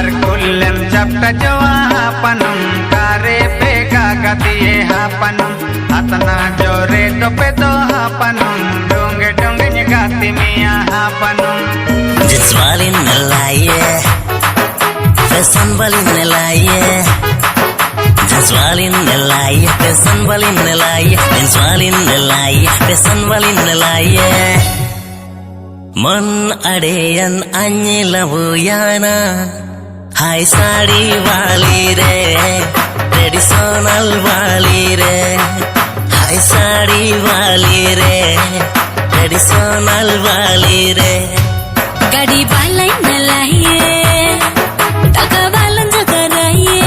Arkulen japta jawa panum kare pega gatiye ha panum atna jore dope do ha panum donge donge nyagati miya ha panum Jitswalin nalaye pesan balin nalaye Jitswalin nalaye pesan balin nalaye Jitswalin nalaye pesan balin nalaye Man adeyan anyila buyana Hai sari wali re traditional wali re Hai sari wali re traditional wali re Gadi balai nalaye taka balan jagaraye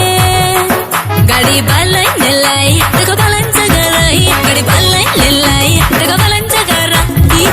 Gadi balai nalaye taka balan jagaraye Gadi balai nalaye taka balan jagaraye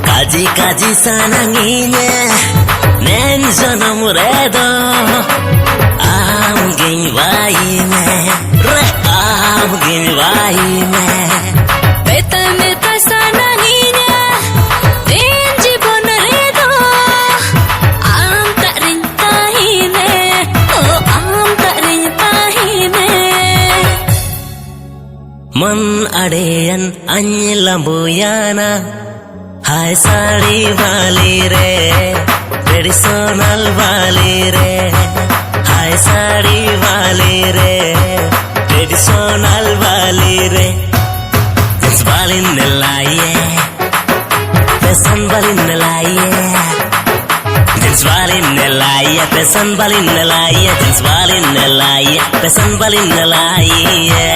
Kaji kaji sananginya nen janam redo am gin vaime re am gin vaime Beta meta sananinya Denji bonaredo Am tak rintahine Oh am tak rintahine Man adeyan anyila buyana Hai sari wali re traditional wali re Hai sari wali re traditional wali re Jitswalin nalaye pesan balin nalaye Jitswalin nalaye pesan balin nalaye Jitswalin nalaye pesan balin nalaye